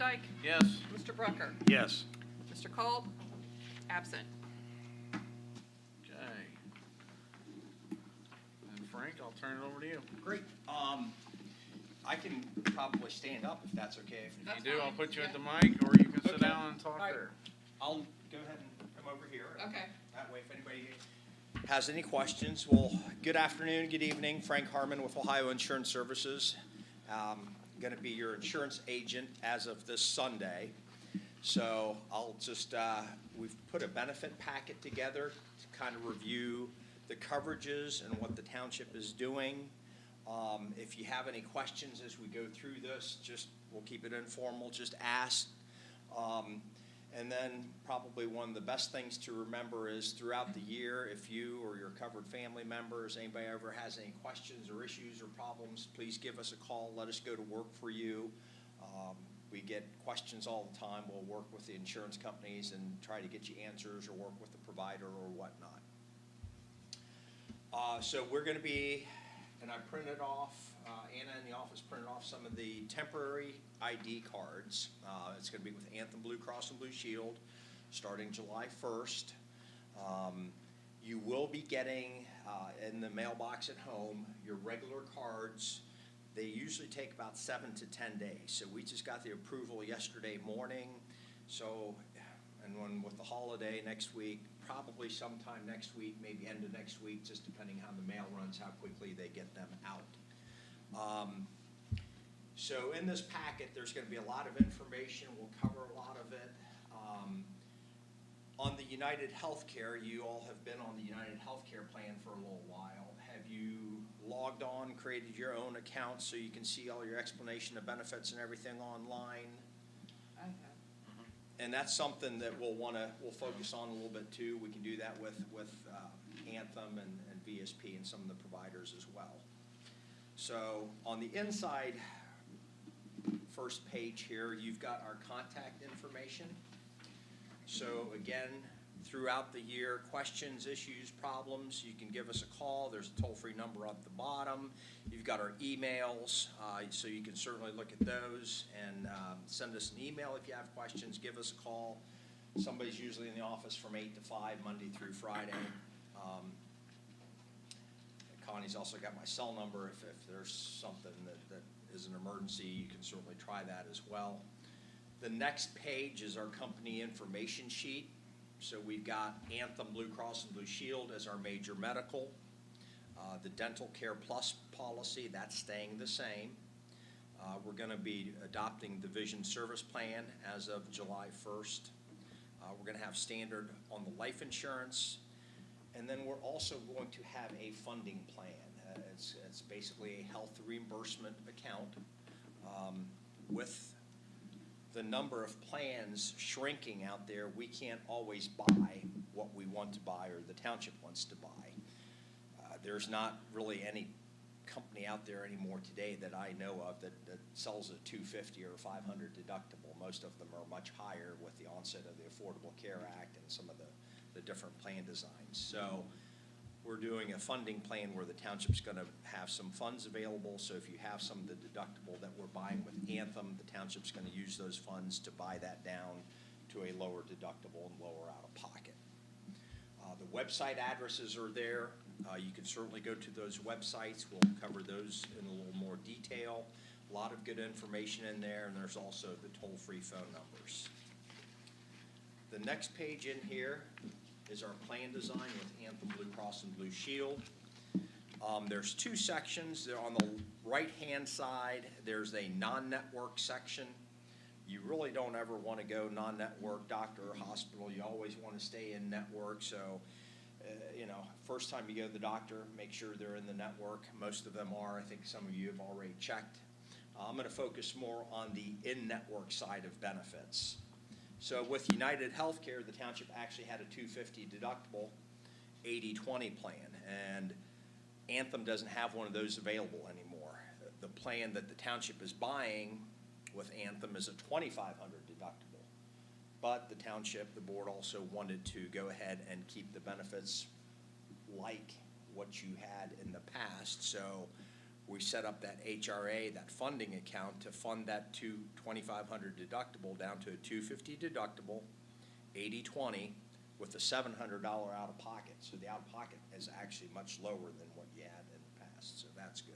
Updike? Yes. Mr. Brucker? Yes. Mr. Kolb? Absent. Okay. And Frank, I'll turn it over to you. Great. I can probably stand up if that's okay. If That's you do, I'll fine, put you at yeah. the mic, or you can sit Okay. down and talk All right. there. I'll go ahead and come over here. Okay. That way, if anybody has any questions, well, good afternoon, good evening. Frank Harmon with Ohio Insurance Services. Going to be your insurance agent as of this Sunday. So I'll just, we've put a benefit packet together to kind of review the coverages and what the township is doing. If you have any questions as we go through this, we'll keep it informal, just ask. And then probably one of the best things to remember is throughout the year, if you or your covered family members, anybody ever has any questions or issues or problems, please give us a call. Let us go to work for you. We get questions all the time. We'll work with the insurance companies and try to get you answers or work with the provider or whatnot. So we're going to be, and I printed off, Anna in the office printed off some of the temporary ID cards. It's going to be with Anthem Blue Cross and Blue Shield starting July 1st. You will be getting in the mailbox at home your regular cards. They usually take about 7 to 10 days. So we just got the approval yesterday morning. So, and when with the holiday next week, probably sometime next week, maybe end of next week, just depending how the mail runs, how quickly they get them out. So in this packet, there's going to be a lot of information. We'll cover a lot of it. On the United Healthcare, you all have been on the United Healthcare plan for a little while. Have you logged on, created your own account so you can see all your explanation of benefits and everything online? I have. And that's something that we'll focus on a little bit too. We can do that with Anthem and VSP and some of the providers as well. So on the inside first page here, you've got our contact information. So again, throughout the year, questions, issues, problems, you can give us a call. There's a toll-free number up the bottom. You've got our emails, so you can certainly look at those and send us an email if you have questions. Give us a call. Somebody's usually in the office from 8 to 5, Monday through Friday. Connie's also got my cell number. If there's something that is an emergency, you can certainly try that as well. The next page is our company information sheet. So we've got Anthem Blue Cross and Blue Shield as our major medical. The Dental Care Plus policy, that's staying the same. We're going to be adopting the Vision Service Plan as of July 1st. We're going to have standard on the life insurance. And then we're also going to have a funding plan. It's basically a health reimbursement account. With the number of plans shrinking out there, we can't always buy what we want to buy or the township wants to buy. There's not really any company out there anymore today that I know of that sells a $250 or $500 deductible. Most of them are much higher with the onset of the Affordable Care Act and some of the different plan designs. So we're doing a funding plan where the township's going to have some funds available. So if you have some of the deductible that we're buying with Anthem, the township's going to use those funds to buy that down to a lower deductible and lower out of pocket. The website addresses are there. You can certainly go to those websites. We'll cover those in a little more detail. A lot of good information in there, and there's also the toll-free phone numbers. The next page in here is our plan design with Anthem Blue Cross and Blue Shield. There's two sections. They're on the right-hand side, there's a non-network section. You really don't ever want to go non-network, doctor or hospital. You always want to stay in network. So, first time you go to the doctor, make sure they're in the network. Most of them are. I think some of you have already checked. I'm going to focus more on the in-network side of benefits. So with United Healthcare, the township actually had a $250 deductible 80/20 plan, and Anthem doesn't have one of those available anymore. The plan that the township is buying with Anthem is a $2,500 deductible, but the township, the board also wanted to go ahead and keep the benefits like what you had in the past. So we set up that HRA, that funding account, to fund that to $2,500 deductible down to a $250 deductible, 80/20, with a $700 out of pocket. So the out of pocket is actually much lower than what you had in the past, so that's good.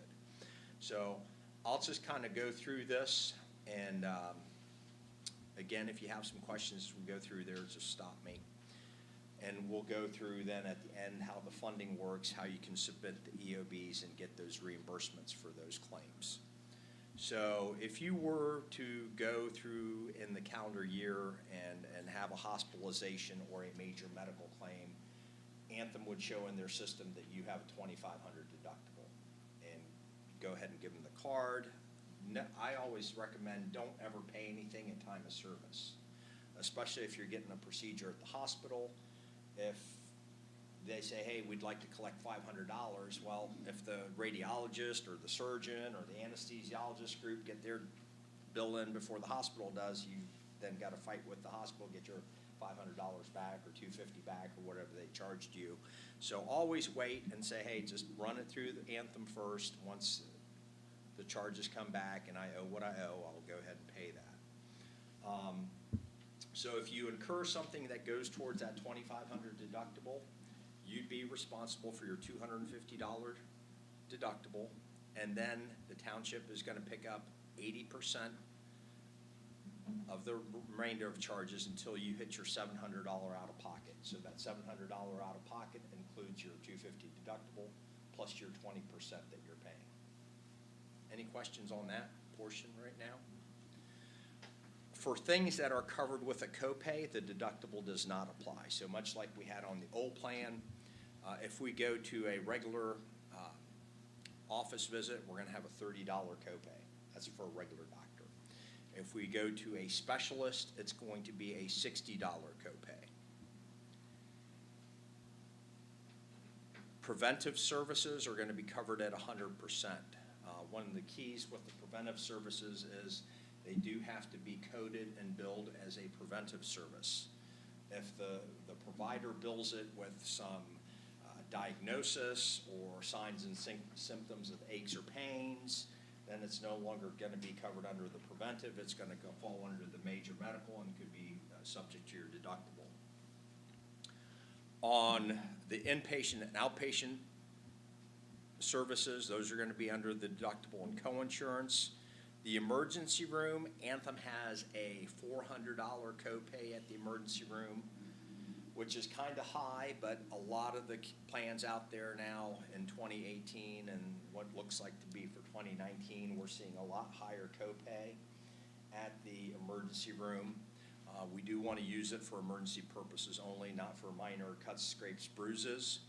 So I'll just kind of go through this, and again, if you have some questions as we go through there, just stop me. And we'll go through then at the end how the funding works, how you can submit the EOBs and get those reimbursements for those claims. So if you were to go through in the calendar year and have a hospitalization or a major medical claim, Anthem would show in their system that you have a $2,500 deductible. And go ahead and give them the card. No, I always recommend don't ever pay anything at time of service, especially if you're getting a procedure at the hospital. If they say, hey, we'd like to collect $500, well, if the radiologist or the surgeon or the anesthesiologist group get their bill in before the hospital does, you then got to fight with the hospital, get your $500 back or $250 back or whatever they charged you. So always wait and say, hey, just run it through the Anthem first. Once the charges come back and I owe what I owe, I'll go ahead and pay that. So if you incur something that goes towards that $2,500 deductible, you'd be responsible for your $250 deductible, and then the township is going to pick up 80% of the remainder of charges until you hit your $700 out of pocket. So that $700 out of pocket includes your $250 deductible plus your 20% that you're paying. Any questions on that portion right now? For things that are covered with a copay, the deductible does not apply. So much like we had on the old plan, if we go to a regular office visit, we're going to have a $30 copay. That's for a regular doctor. If we go to a specialist, it's going to be a $60 copay. Preventive services are going to be covered at 100%. One of the keys with the preventive services is they do have to be coded and billed as a preventive service. If the provider bills it with some diagnosis or signs and symptoms of aches or pains, then it's no longer going to be covered under the preventive. It's going to fall under the major medical and could be subject to your deductible. On the inpatient and outpatient services, those are going to be under the deductible and coinsurance. The emergency room, Anthem has a $400 copay at the emergency room, which is kind of high, but a lot of the plans out there now in 2018 and what looks like to be for 2019, we're seeing a lot higher copay at the emergency room. We do want to use it for emergency purposes only, not for minor cuts, scrapes, bruises.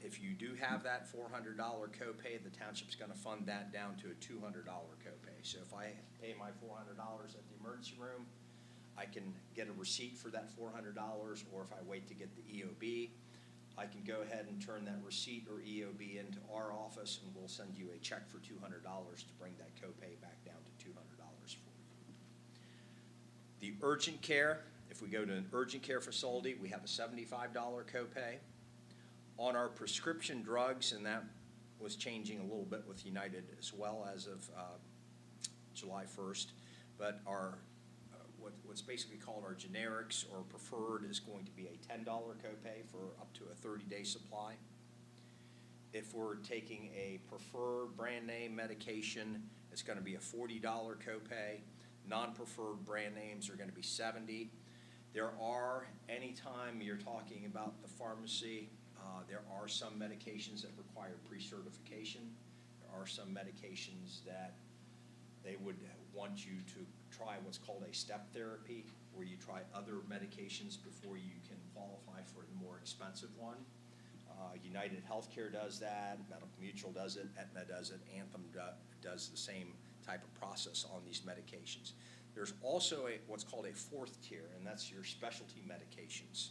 If you do have that $400 copay, the township's going to fund that down to a $200 copay. So if I pay my $400 at the emergency room, I can get a receipt for that $400, or if I wait to get the EOB, I can go ahead and turn that receipt or EOB into our office, and we'll send you a check for $200 to bring that copay back down to $200 for you. The urgent care, if we go to an urgent care facility, we have a $75 copay. On our prescription drugs, and that was changing a little bit with United as well as of July 1st, but our what's basically called our generics or preferred is going to be a $10 copay for up to a 30-day supply. If we're taking a preferred brand name medication, it's going to be a $40 copay. Non-preferred brand names are going to be $70. There are, anytime you're talking about the pharmacy, there are some medications that require pre-certification. There are some medications that they would want you to try what's called a step therapy, where you try other medications before you can qualify for the more expensive one. United Healthcare does that, Medical Mutual does it, Aetna does it, Anthem does the same type of process on these medications. There's also what's called a fourth tier, and that's your specialty medications.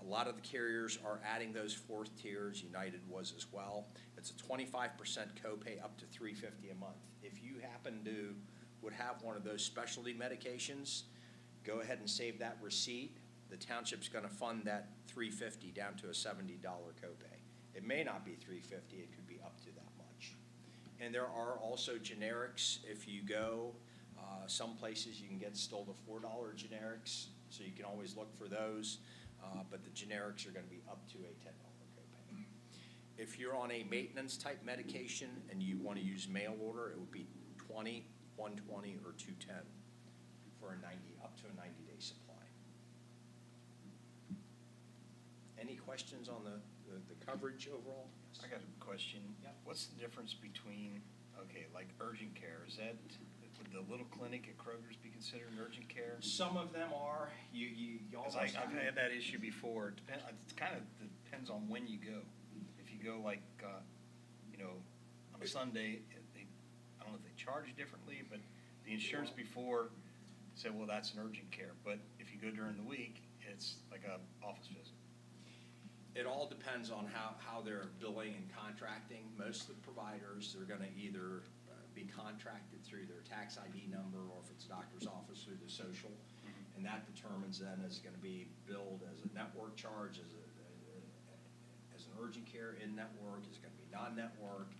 A lot of the carriers are adding those fourth tiers. United was as well. It's a 25% copay up to $350 a month. If you happen to would have one of those specialty medications, go ahead and save that receipt. The township's going to fund that $350 down to a $70 copay. It may not be $350. It could be up to that much. And there are also generics. If you go, some places you can get still the $4 generics, so you can always look for those. But the generics are going to be up to a $10 copay. If you're on a maintenance type medication and you want to use mail order, it would be $20, $120, or $210 for up to a 90-day supply. Any questions on the coverage overall? I got a question. Yep. What's the difference between, okay, like urgent care, would the little clinic at Kroger's be considered an urgent care? Some of them are. You Because almost I've had that issue before. It kind of depends on when you go. If you go like, on a Sunday, I don't know if they charge differently, but the insurance before said, well, that's an urgent care. But if you go during the week, it's like a office visit. It all depends on how they're billing and contracting. Most of the providers, they're going to either be contracted through their tax ID number, or if it's doctor's office, through the social. And that determines then is it going to be billed as a network charge, as an urgent care in network, is it going to be non-network.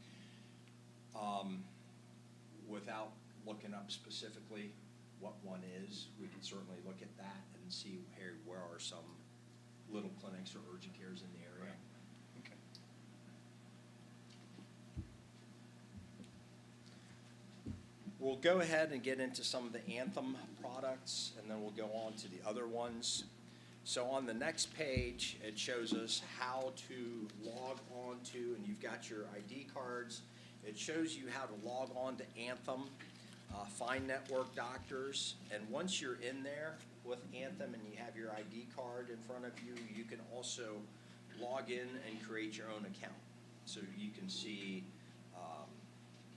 Without looking up specifically what one is, we can certainly look at that and see where are some little clinics or urgent cares in the area. Right. Okay. We'll go ahead and get into some of the Anthem products, and then we'll go on to the other ones. So on the next page, it shows us how to log on to, and you've got your ID cards. It shows you how to log on to Anthem, find network doctors, and once you're in there with Anthem and you have your ID card in front of you, you can also log in and create your own account. So you can see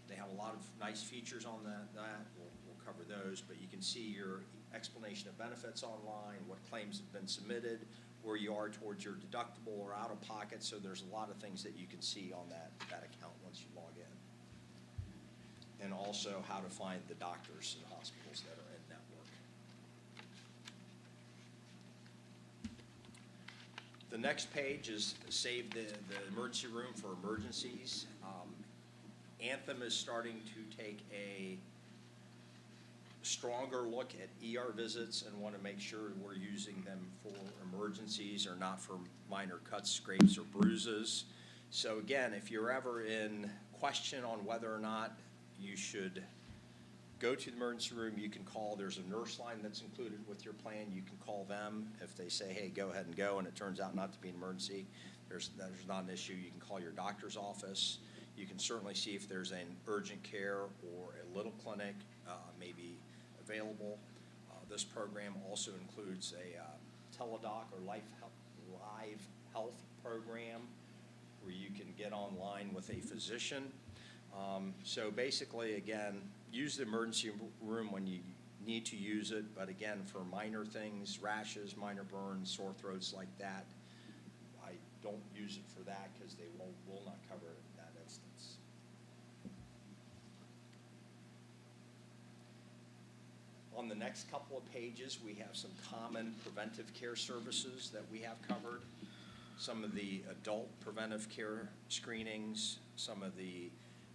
they have a lot of nice features on that. We'll cover those, but you can see your explanation of benefits online, what claims have been submitted, where you are towards your deductible or out of pocket. So there's a lot of things that you can see on that account once you log in. And also how to find the doctors and hospitals that are in network. The next page is save the emergency room for emergencies. Anthem is starting to take a stronger look at ER visits and want to make sure we're using them for emergencies or not for minor cuts, scrapes, or bruises. So again, if you're ever in question on whether or not you should go to the emergency room, you can call. There's a nurse line that's included with your plan. You can call them. If they say, hey, go ahead and go, and it turns out not to be an emergency, there's not an issue. You can call your doctor's office. You can certainly see if there's an urgent care or a little clinic maybe available. This program also includes a teledoc or live health program where you can get online with a physician. So basically, again, use the emergency room when you need to use it, but again, for minor things, rashes, minor burns, sore throats like that, I don't use it for that because they will not cover it in that instance. On the next couple of pages, we have some common preventive care services that we have covered. Some of the adult preventive care screenings, some of the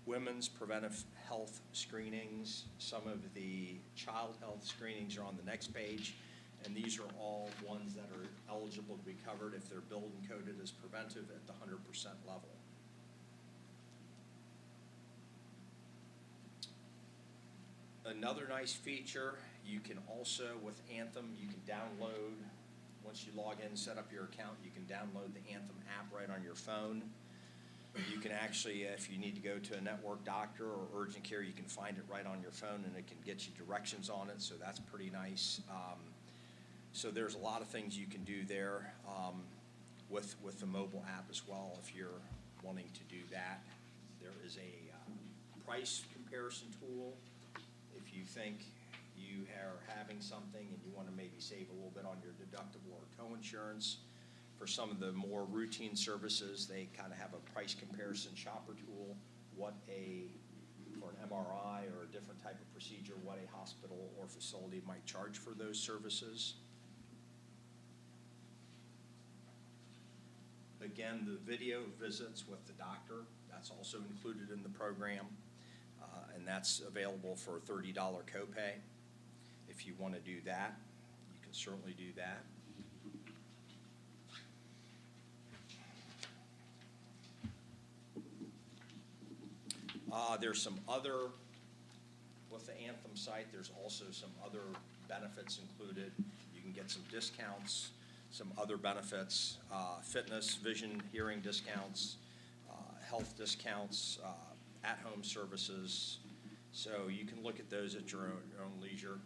women's preventive health screenings, some of the child health screenings are on the next page, and these are all ones that are eligible to be covered if they're billed and coded as preventive at the 100% level. Another nice feature, you can also, with Anthem, you can download, once you log in, set up your account, you can download the Anthem app right on your phone. You can actually, if you need to go to a network doctor or urgent care, you can find it right on your phone and it can get you directions on it, so that's pretty nice. So there's a lot of things you can do there with the mobile app as well if you're wanting to do that. There is a price comparison tool. If you think you are having something and you want to maybe save a little bit on your deductible or co-insurance, for some of the more routine services, they kind of have a price comparison shopper tool, for an MRI or a different type of procedure, what a hospital or facility might charge for those services. Again, the video visits with the doctor, that's also included in the program. and that's available for a $30 copay. If you want to do that, you can certainly do that. There's some other, with the Anthem site, there's also some other benefits included. You can get some discounts, some other benefits, fitness, vision, hearing discounts, health discounts, at-home services. So you can look at those at your own leisure.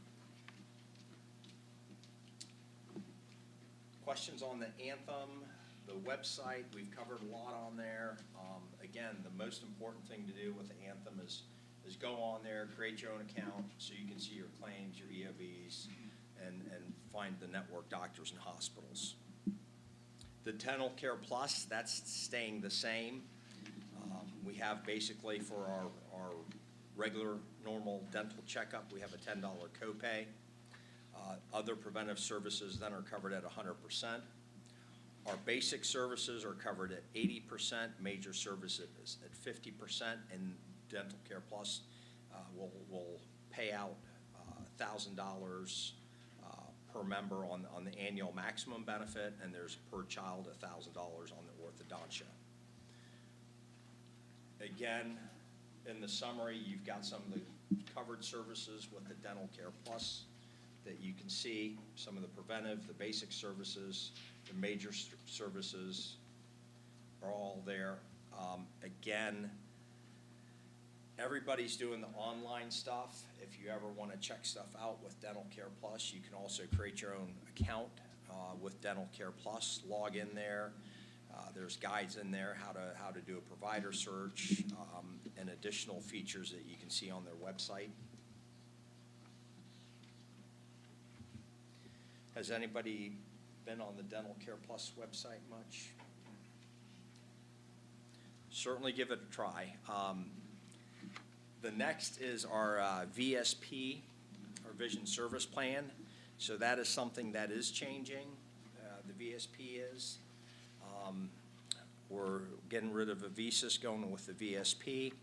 Questions on the Anthem, the website, we've covered a lot on there. Again, the most important thing to do with the Anthem is go on there, create your own account so you can see your claims, your EOBs, and find the network doctors and hospitals. The Dental Care Plus, that's staying the same. We have basically for our regular normal dental checkup, we have a $10 copay. Other preventive services then are covered at 100%. Our basic services are covered at 80%, major services at 50%, and Dental Care Plus will pay out $1,000 per member on the annual maximum benefit, and there's per child $1,000 on the orthodontia. Again, in the summary, you've got some of the covered services with the Dental Care Plus that you can see, some of the preventive, the basic services, the major services are all there. Again, everybody's doing the online stuff. If you ever want to check stuff out with Dental Care Plus, you can also create your own account with Dental Care Plus. Log in there. There's guides in there how to do a provider search and additional features that you can see on their website. Has anybody been on the Dental Care Plus website much? Certainly give it a try. The next is our VSP, our Vision Service Plan. So that is something that is changing. The VSP is. We're getting rid of Avisis, going with the VSP.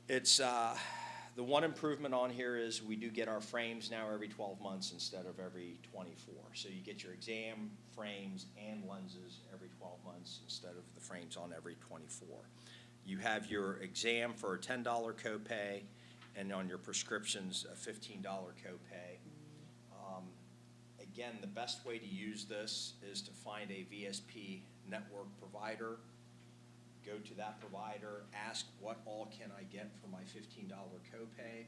It's the one improvement on here is we do get our frames now every 12 months instead of every 24. So you get your exam, frames, and lenses every 12 months instead of the frames on every 24. You have your exam for a $10 copay, and on your prescriptions, a $15 copay. Again, the best way to use this is to find a VSP network provider, go to that provider, ask what all can I get for my $15 copay.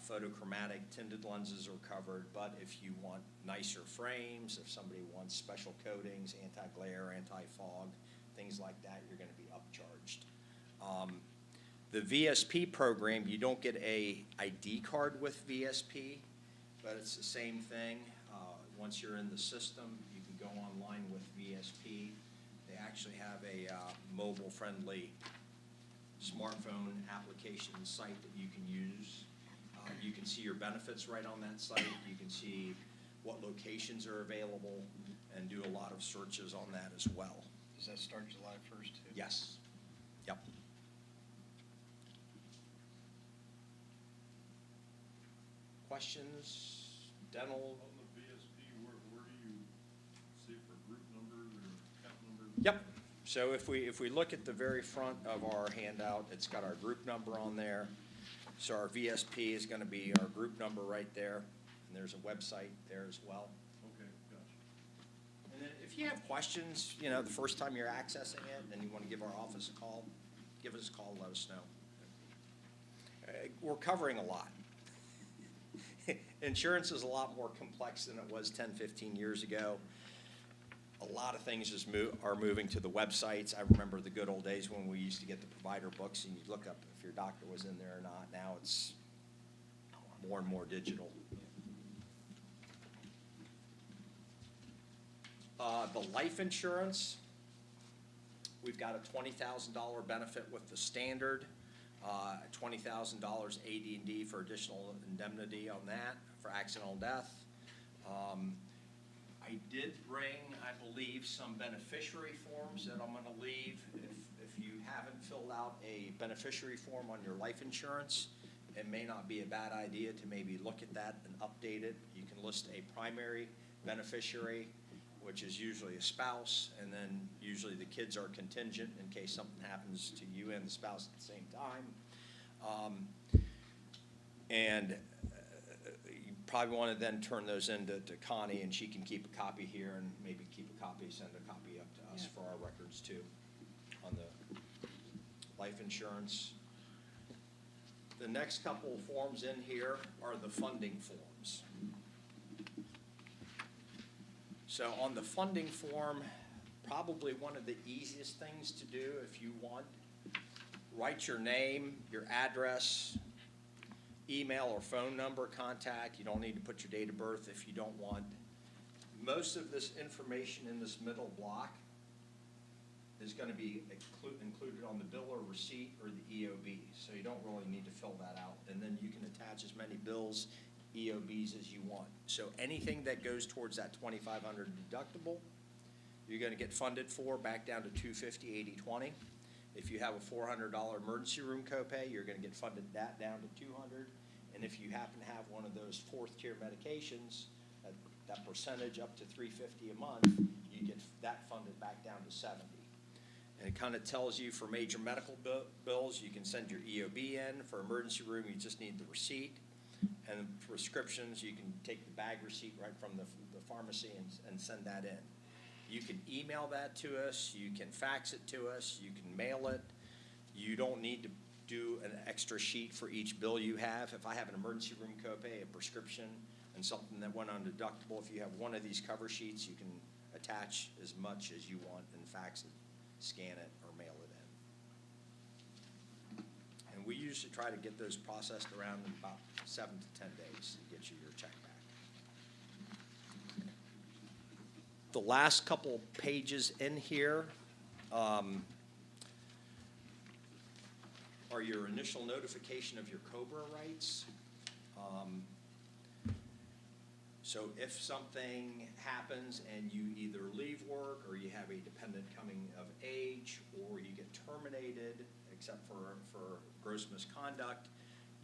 Photochromatic tinted lenses are covered, but if you want nicer frames, if somebody wants special coatings, anti-glare, anti-fog, things like that, you're going to be upcharged. The VSP program, you don't get a ID card with VSP, but it's the same thing. Once you're in the system, you can go online with VSP. They actually have a mobile-friendly smartphone application site that you can use. You can see your benefits right on that site. You can see what locations are available and do a lot of searches on that as well. Does that start July 1st too? Yes. Yep. Questions? Dental? On the VSP, where do you see for group numbers or account numbers? Yep. So if we look at the very front of our handout, it's got our group number on there. So our VSP is going to be our group number right there, and there's a website there as well. Okay, gotcha. And then if you have questions, you know, the first time you're accessing it and you want to give our office a call, give us a call, let us know. We're covering a lot. Insurance is a lot more complex than it was 10, 15 years ago. A lot of things are moving to the websites. I remember the good old days when we used to get the provider books and you'd look up if your doctor was in there or not. Now it's more and more digital. The life insurance, we've got a $20,000 benefit with the standard, $20,000 AD&D for additional indemnity on that for accidental death. I did bring, I believe, some beneficiary forms that I'm going to leave if if you haven't filled out a beneficiary form on your life insurance, it may not be a bad idea to maybe look at that and update it. You can list a primary beneficiary, which is usually a spouse, and then usually the kids are contingent in case something happens to you and the spouse at the same time. You probably want to then turn those into Connie, and she can keep a copy here and maybe keep a copy, send a copy up to us Yeah. for our records too, on the life insurance. The next couple of forms in here are the funding forms. So on the funding form, probably one of the easiest things to do if you want, write your name, your address, email or phone number, contact. You don't need to put your date of birth if you don't want. Most of this information in this middle block is going to be included on the bill or receipt or the EOB, so you don't really need to fill that out. And then you can attach as many bills, EOBs as you want. So anything that goes towards that $2,500 deductible, you're going to get funded for back down to $250, $80, $20. If you have a $400 emergency room copay, you're going to get funded that down to $200. And if you happen to have one of those fourth tier medications, that percentage up to $350 a month, you get that funded back down to $70. And it kind of tells you for major medical bills, you can send your EOB in. For emergency room, you just need the receipt. And prescriptions, you can take the bag receipt right from the pharmacy and send that in. You can email that to us, you can fax it to us, you can mail it. You don't need to do an extra sheet for each bill you have. If I have an emergency room copay, a prescription, and something that went on deductible, if you have one of these cover sheets, you can attach as much as you want and fax it, scan it, or mail it in. And we usually try to get those processed around in about 7 to 10 days to get you your check back. The last couple pages in here are your initial notification of your COBRA rights. So if something happens and you either leave work or you have a dependent coming of age or you get terminated, except for gross misconduct,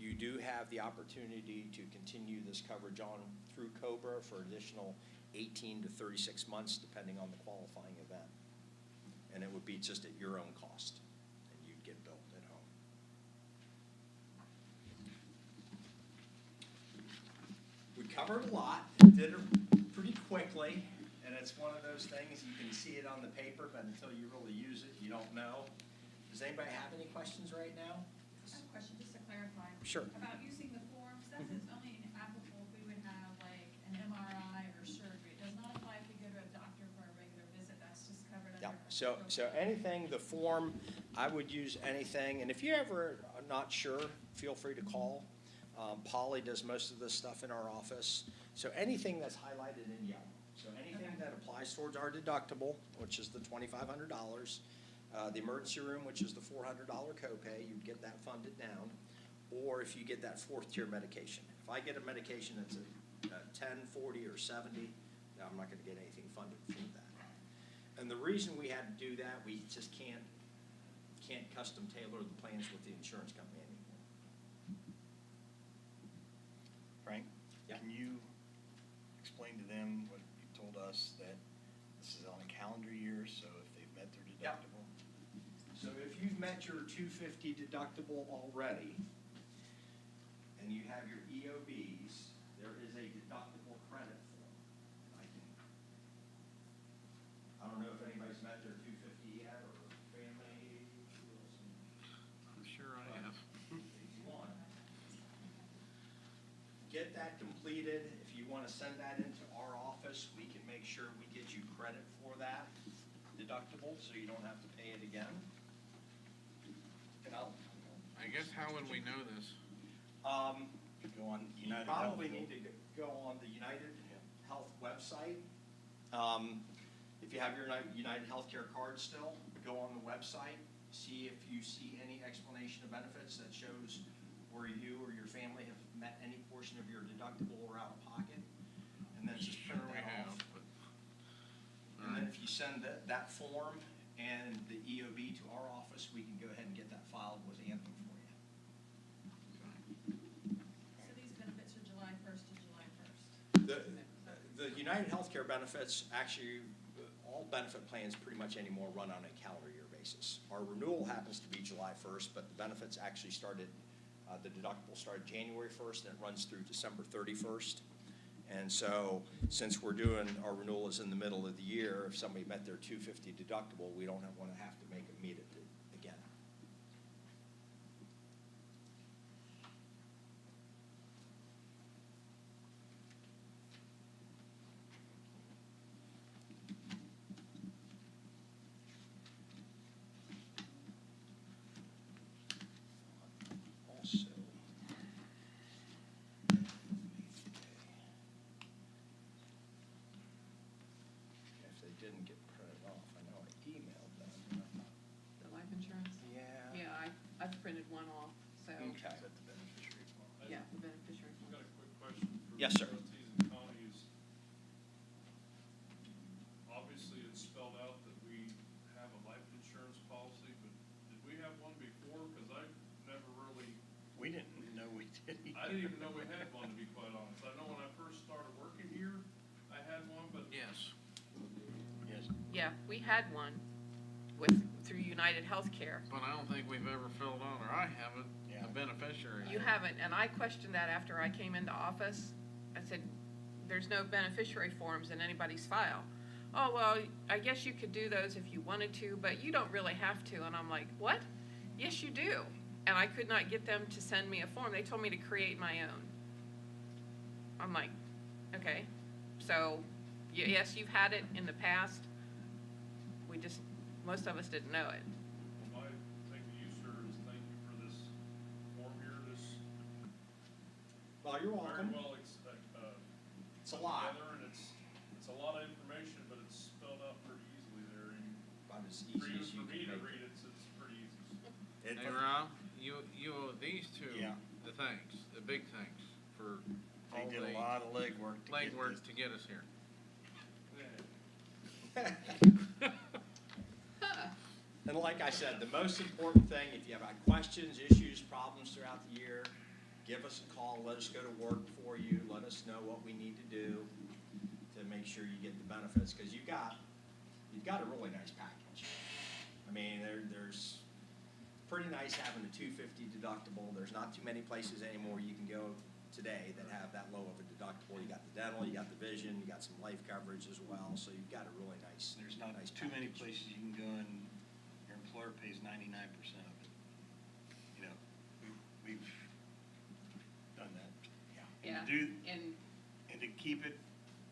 you do have the opportunity to continue this coverage on through COBRA for additional 18 to 36 months, depending on the qualifying event. And it would be just at your own cost, and you'd get billed at home. We covered a lot, did it pretty quickly, and it's one of those things, you can see it on the paper, but until you really use it, you don't know. Does anybody have any questions right now? I have a question, just to clarify. Sure. About using the forms, that is only applicable if we would have like an MRI or surgery. It does not apply if we go to a doctor for a regular visit, that's just covered under. Yeah, so anything, the form, I would use anything, and if you ever are not sure, feel free to call. Polly does most of this stuff in our office. So anything that's highlighted in yellow, so anything that applies towards our deductible, which is the $2,500, the emergency room, which is the $400 copay, you'd get that funded down, or if you get that fourth tier medication. If I get a medication that's a 10, 40, or 70, I'm not gonna get anything funded from that. And the reason we had to do that, we just can't custom tailor the plans with the insurance company anymore. Frank? Yeah. Can you explain to them what you told us, that this is on a calendar year, so if they've met their Yeah. deductible? So if you've met your $250 deductible already, and you have your EOBs, there is a deductible credit form. I don't know if anybody's met their $250 yet, or family. I'm sure I have. If you want. Get that completed. If you want to send that into our office, we can make sure we get you credit for that deductible, so you don't have to pay it again. And I guess how would we know this? Go on You United probably Health. need to go on the United Health website. If you have your United Healthcare card still, go on the website, see if you see any explanation of benefits that shows where you or your family have met any portion of your deductible or out of pocket, and then just Sure print we that have, off. but. And then if you send that form, and the EOB to our office, we can go ahead and get that filed with Anthem for you. So these benefits are July 1st to July 1st. The United Healthcare benefits, actually, all benefit plans pretty much anymore run on a calendar year basis. Our renewal happens to be July 1st, but the benefits actually started, the deductible started January 1st, and it runs through December 31st. And so, since we're doing, our renewal is in the middle of the year, if somebody met their $250 deductible, we don't want to have to make them meet it again. Also, if they didn't get printed off, I know I emailed them. The life insurance? Yeah. Yeah, I've printed one off, so, Okay. Is that the beneficiary form? yeah, the beneficiary I've one. got a quick question for Yes, sir. utilities and counties. Obviously, it's spelled out that we have a life insurance policy, but did we have one before? Because I never really, We didn't know we did. I didn't even know we had one, to be quite honest. I know when I first started working here, I had one, but Yes. Yes. Yeah, we had one through United Healthcare. But I don't think we've ever filled out, or I haven't, Yeah. a beneficiary. You haven't, and I questioned that after I came into office. I said, there's no beneficiary forms in anybody's file. Oh, well, I guess you could do those if you wanted to, but you don't really have to. And I'm like, what? Yes, you do. And I could not get them to send me a form. They told me to create my own. I'm like, okay. So, yes, you've had it in the past. Most of us didn't know it. well, my thing to you, sir, is thank you for this form here, this Well, you're very welcome. well, It's a lot, together, and it's a lot of information, but it's spelled out pretty easily there, and about as for easy you, as you for me can to make read it, it's pretty easy. it. Hey, Rob, you owe these two Yeah. the thanks, the big thanks for They all did a the lot of legwork to get legwork this. to get us here. And like I said, the most important thing, if you have questions, issues, problems throughout the year, give us a call, let us go to work for you, let us know what we need to do to make sure you get the benefits, because you've got a really nice package. I mean, there's pretty nice having a $250 deductible. There's not too many places anymore you can go today that have that low of a deductible. You got the dental, you got the vision, you got some life coverage as well, so you've got a really nice. There's not nice too many package. places you can go and your employer pays 99% of it. You know, we've done that. Yeah. And to do, And and to keep it,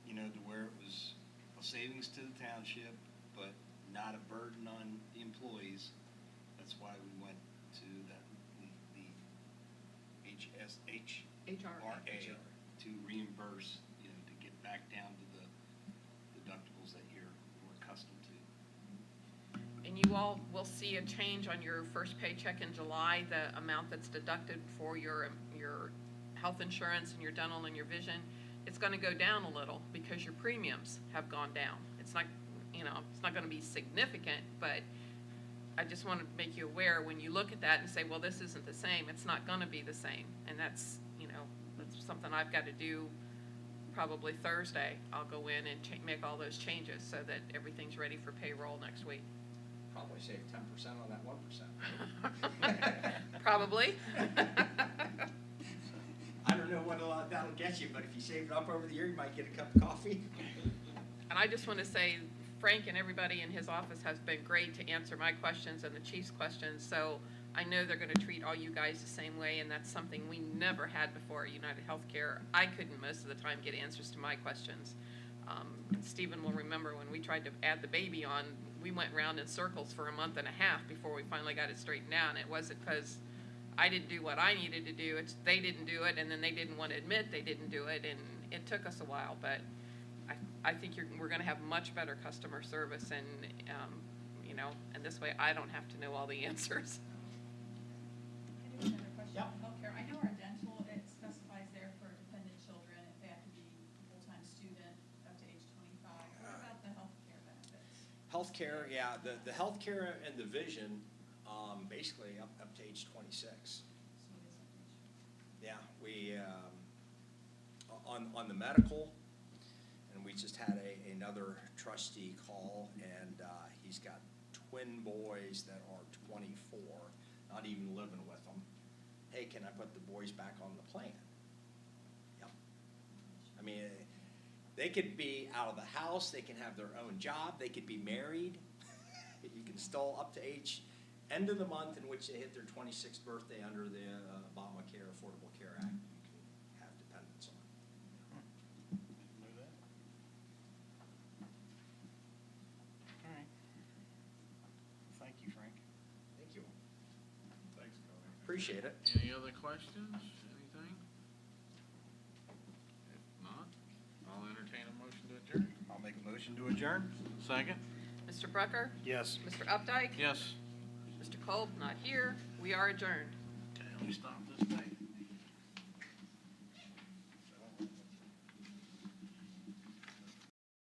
you know, to where it was a savings to the township, but not a burden on the employees. That's why we went to the HRA to reimburse, you know, to get back down to the deductibles that you're accustomed to. And you all will see a change on your first paycheck in July, the amount that's deducted for your health insurance and your dental and your vision. It's gonna go down a little because your premiums have gone down. It's not, it's not gonna be significant, but I just wanna make you aware, when you look at that and say, well, this isn't the same, it's not gonna be the same. And that's something I've gotta do probably Thursday. I'll go in and make all those changes so that everything's ready for payroll next week. Probably save 10% on that 1%. Probably. I don't know what that'll get you, but if you save it up over the year, you might get a cup of coffee. And I just want to say, Frank and everybody in his office has been great to answer my questions and the chief's questions, so I know they're going to treat all you guys the same way, and that's something we never had before at United Healthcare. I couldn't most of the time get answers to my questions. Stephen will remember when we tried to add the baby on, we went round in circles for a month and a half before we finally got it straightened out. And it wasn't because I didn't do what I needed to do, it's they didn't do it, and then they didn't want to admit they didn't do it, and it took us a while, but I think we're going to have much better customer service, and and this way I don't have to know all the answers. I do have another question Yep. on healthcare. I know our dental, it specifies there for dependent children, if they have to be a full-time student up to age 25. What about the healthcare benefits? healthcare, yeah, the healthcare and the vision, basically up to age 26. Yeah, we, on the medical, and we just had another trustee call, and he's got twin boys that are 24, not even living with them. Hey, can I put the boys back on the plan? Yep. I mean, they could be out of the house, they can have their own job, they could be married. You can still, up to age, end of the month in which they hit their 26th birthday under the Obamacare Affordable Care Act, you can have dependents on. Didn't know that. All right. Thank you, Frank. Thank you. Thanks, Cody. Appreciate it. Any other questions, anything? If not, I'll entertain a motion to adjourn. I'll make a motion to adjourn. Second? Mr. Brucker? Yes. Mr. Updike? Yes. Mr. Kolb, not here. We are adjourned. Okay, let me stop this thing.